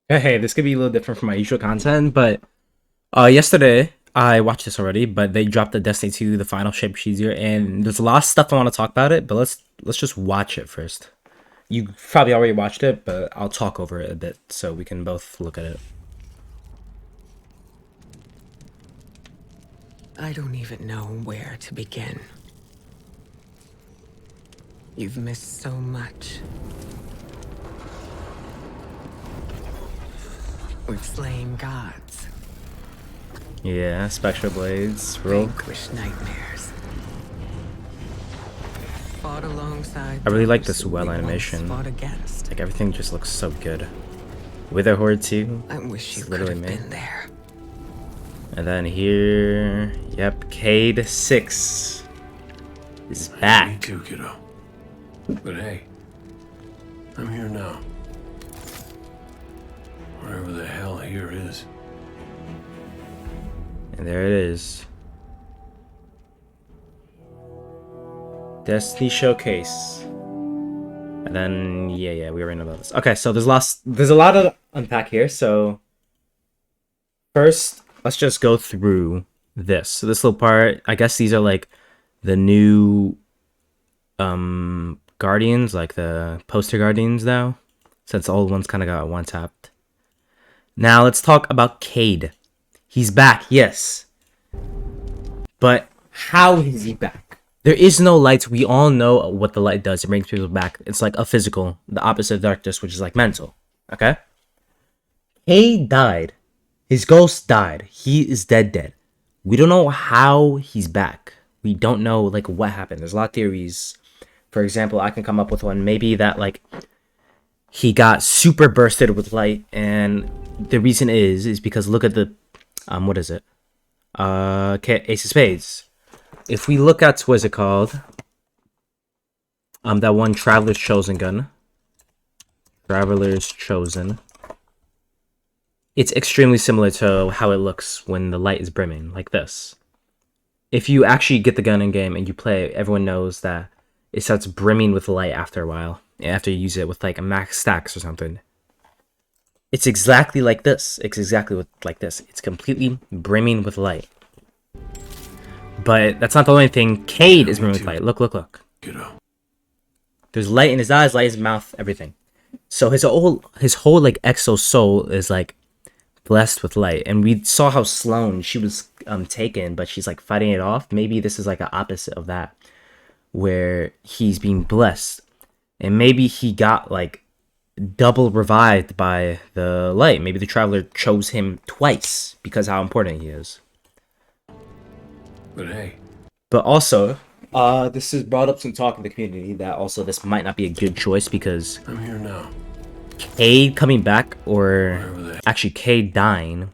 Hey, this could be a little different from my usual content, but yesterday I watched this already, but they dropped the Destiny 2, the final shape here, and there's a lot of stuff I want to talk about it, but let's just watch it first. You probably already watched it, but I'll talk over it a bit so we can both look at it. I don't even know where to begin. You've missed so much. We've slain gods, Yeah, Spectral Blades, real. vanquished nightmares, fought alongside I really like those this who we well once animation. fought against. Like everything just looks so good. Wither Horde too. I wish you It's could literally have me. been there. And then here, yep, Cade 6 is Me back. too, kiddo. But hey, I'm here now. Wherever the hell here is. And there it is. Destiny Showcase. And then yeah, we already know about this. Okay, so there's a lot to unpack here. So first, let's just go through this. So this little part, I guess these are like the new guardians, like the poster guardians now, since the old ones kind of got one tapped. Now let's talk about Cade. He's back, yes. But how is he back? There is no lights. We all know what the light does. It brings people back. It's like a physical, the opposite of darkness, which is like mental. Okay? Cade died. His ghost died. He is dead. We don't know how he's back. We don't know like what happened. There's a lot of theories. For example, I can come up with one. Maybe that like he got super bursted with light, and the reason is because look at the what is it? Ace of Spades. If we look at what is it called? That one Traveler's Chosen gun. Traveler's Chosen. It's extremely similar to how it looks when the light is brimming, like this. If you actually get the gun in game and you play it, everyone knows that it starts brimming with light after a while. After you use it with like a max stacks or something. It's exactly like this. It's exactly like this. It's completely brimming with light. But that's not the only thing. Cade is brimming with light. Look. Kiddo. There's light in his eyes, light in his mouth, everything. So his whole like exo soul is like blessed with light. And we saw how Sloane, she was taken, but she's like fighting it off. Maybe this is like an opposite of that, where he's being blessed, and maybe he got like double revived by the light. Maybe the Traveler chose him twice because how important he is. But hey, But also, this has brought up some talk in the community that also this might not be a good choice because I'm here now. Cade coming back, or Wherever the actually Cade dying,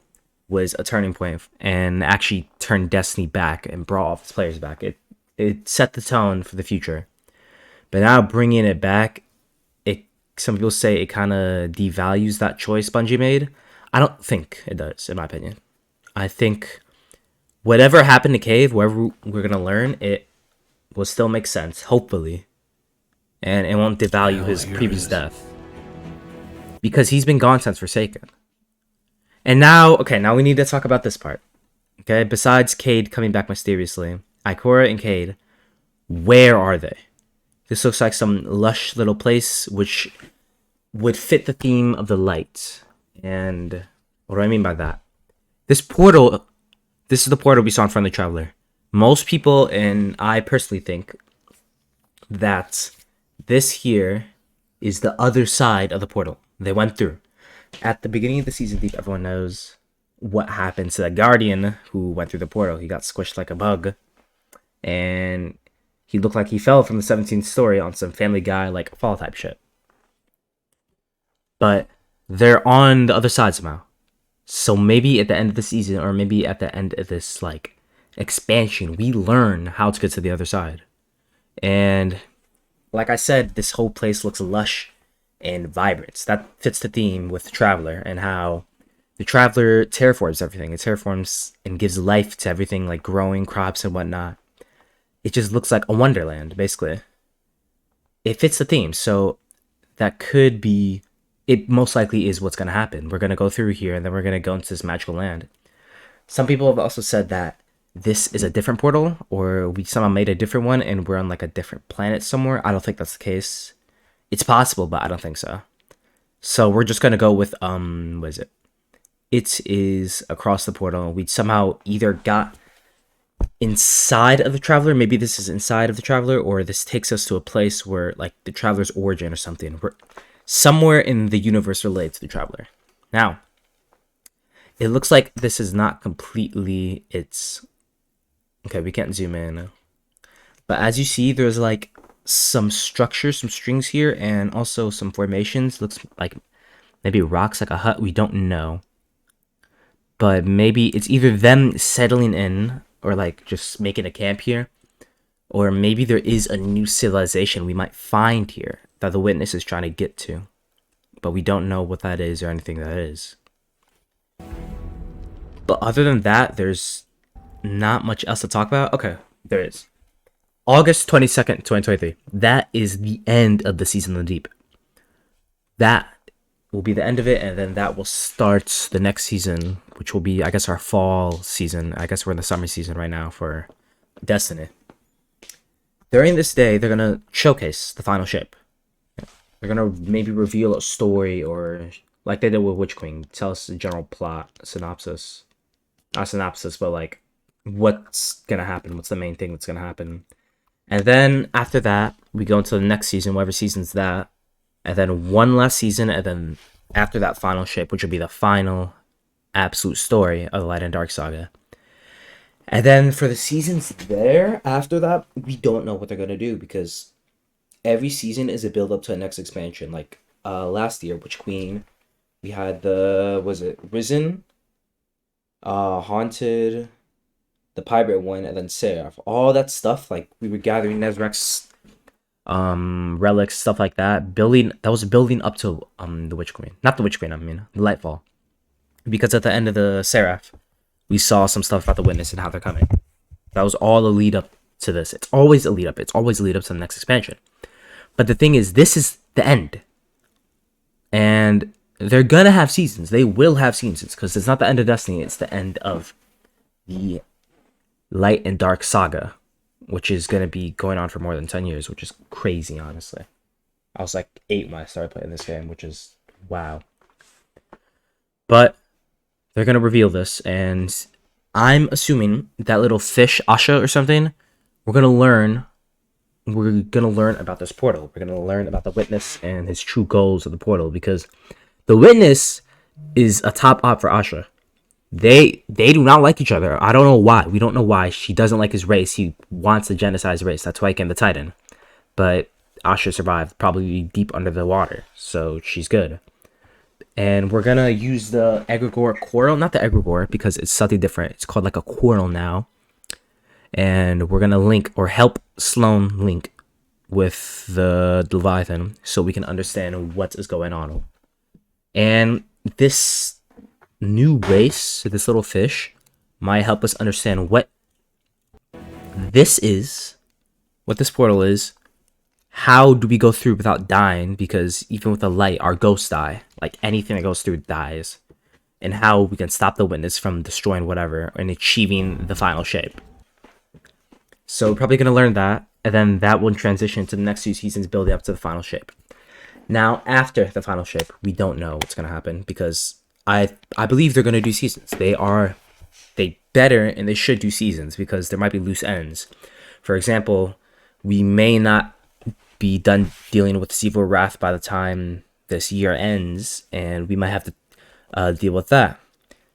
was a turning point and actually turned Destiny back and brought all its players back. It set the tone for the future. But now bringing it back, some people say it kind of devalues that choice Bungie made. I don't think it does, in my opinion. I think whatever happened to Cave, wherever we're gonna learn, it will still make sense, hopefully, and it won't devalue Hell, his here it previous is. death because he's been gone since Forsaken. And now, okay, now we need to talk about this part. Okay, besides Cade coming back mysteriously, Ikora and Cade, where are they? This looks like some lush little place which would fit the theme of the light. And what do I mean by that? This portal, this is the portal we saw in front of the Traveler. Most people, and I personally think, that this here is the other side of the portal they went through. At the beginning of the season deep, everyone knows what happened to the Guardian who went through the portal. He got squished like a bug, and he looked like he fell from the 17th story on some Family Guy like fall type shit. But they're on the other side somehow. So maybe at the end of the season, or maybe at the end of this like expansion, we learn how to get to the other side. And like I said, this whole place looks lush and vibrant. That fits the theme with the Traveler and how the Traveler terraforms everything. It terraforms and gives life to everything, like growing crops and whatnot. It just looks like a wonderland, basically. It fits the theme, so that could be it most likely is what's going to happen. We're going to go through here and then we're going to go into this magical land. Some people have also said that this is a different portal, or we somehow made a different one and we're on like a different planet somewhere. I don't think that's the case. It's possible, but I don't think so. So we're just going to go with, what is it? It is across the portal. We somehow either got inside of the Traveler. Maybe this is inside of the Traveler, or this takes us to a place where like the Traveler's origin or something. We're somewhere in the universe related to the Traveler. Now, it looks like this is not completely its... Okay, we can't zoom in. But as you see, there's like some structures, some strings here, and also some formations. Looks like maybe rocks, like a hut. We don't know. But maybe it's either them settling in or like just making a camp here. Or maybe there is a new civilization we might find here that the witness is trying to get to. But we don't know what that is or anything that is. But other than that, there's not much else to talk about. Okay, there is. August 22nd, 2023. That is the end of the Season of the Deep. That will be the end of it, and then that will start the next season, which will be, I guess, our fall season. I guess we're in the summer season right now for Destiny. During this day, they're going to showcase the final ship. They're going to maybe reveal a story, or like they did with Witch Queen, tell us the general plot, synopsis. Not synopsis, but like what's going to happen, what's the main thing that's going to happen. And then after that, we go into the next season, whatever season's that. And then one last season, and then after that final ship, which will be the final absolute story of the Light and Dark Saga. And then for the seasons there, after that, we don't know what they're going to do, because every season is a build up to a next expansion. Like last year, Witch Queen, we had Risen, Haunted, the Pirate one, and then Seraph. All that stuff, like we were gathering Nezrek's relics, stuff like that. That was building up to the Witch Queen. Not the Witch Queen, I mean the Lightfall. Because at the end of the Seraph, we saw some stuff about the Witness and how they're coming. That was all a lead up to this. It's always a lead up. It's always a lead up to the next expansion. But the thing is, this is the end. And they're gonna have seasons. They will have seasons, because it's not the end of Destiny, it's the end of the Light and Dark Saga, which is going to be going on for more than 10 years, which is crazy, honestly. I was like 8 when I started playing this game, which is wow. But they're going to reveal this, and I'm assuming that little fish, Asha or something, we're going to learn about this portal. We're going to learn about the Witness and his true goals of the portal, because the Witness is a top op for Asha. They do not like each other. I don't know why. We don't know why. She doesn't like his race. He wants to genocide his race. That's why he came to Titan. But Asha survived, probably deep under the water. So she's good. And we're going to use the Egregore Quarrel. Not the Egregore, because it's something different. It's called like a Quarrel now. And we're going to link, or help Sloane link with the Leviathan, so we can understand what is going on. And this new race, this little fish, might help us understand what this is, what this portal is. How do we go through without dying? Because even with the light, our ghosts die. Like anything that goes through dies. And how we can stop the Witness from destroying whatever and achieving the final shape. So we're probably going to learn that, and then that will transition to the next few seasons building up to the final shape. Now, after the final shape, we don't know what's going to happen, because I believe they're going to do seasons. They better, and they should do seasons, because there might be loose ends. For example, we may not be done dealing with Siva Wrath by the time this year ends, and we might have to deal with that.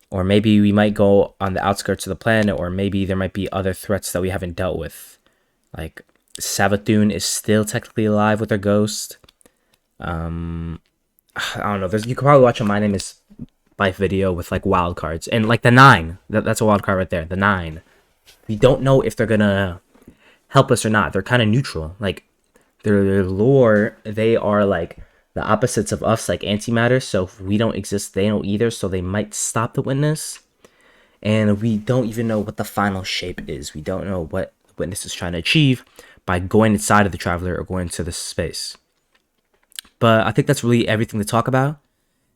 Or maybe we might go on the outskirts of the planet, or maybe there might be other threats that we haven't dealt with. Like, Savathûn is still technically alive with her ghost. I don't know. You can probably watch a My Name is Life video with like wild cards, and like the 9, that's a wild card right there. The 9, we don't know if they're gonna help us or not. They're kind of neutral. Like their lore, they are like the opposites of us, like antimatter. So if we don't exist, they don't either. So they might stop the Witness, and we don't even know what the final shape is. We don't know what the Witness is trying to achieve by going inside of the Traveler or going to the space. But I think that's really everything to talk about.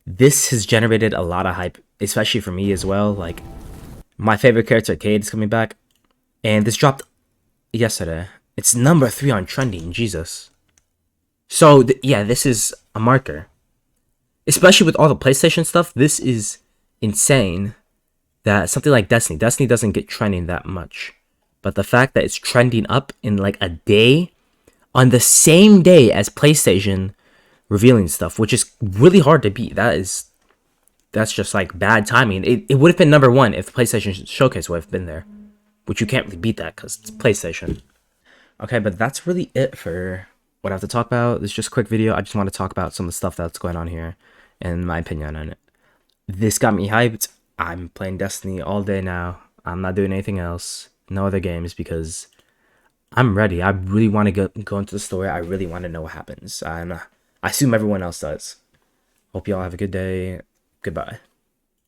This has generated a lot of hype, especially for me as well. Like, my favorite character, Cade, is coming back. And this dropped yesterday. It's number 3 on trending, Jesus. So, yeah, this is a marker. Especially with all the PlayStation stuff, this is insane that something like Destiny doesn't get trending that much. But the fact that it's trending up in like a day, on the same day as PlayStation revealing stuff, which is really hard to beat. That's just like bad timing. It would have been number 1 if the PlayStation Showcase would have been there, which you can't really beat that because it's PlayStation. Okay, but that's really it for what I have to talk about. It's just a quick video. I just want to talk about some of the stuff that's going on here and my opinion on it. This got me hyped. I'm playing Destiny all day now. I'm not doing anything else. No other games because I'm ready. I really want to go into the story. I really want to know what happens. And I assume everyone else does. Hope y'all have a good day. Goodbye.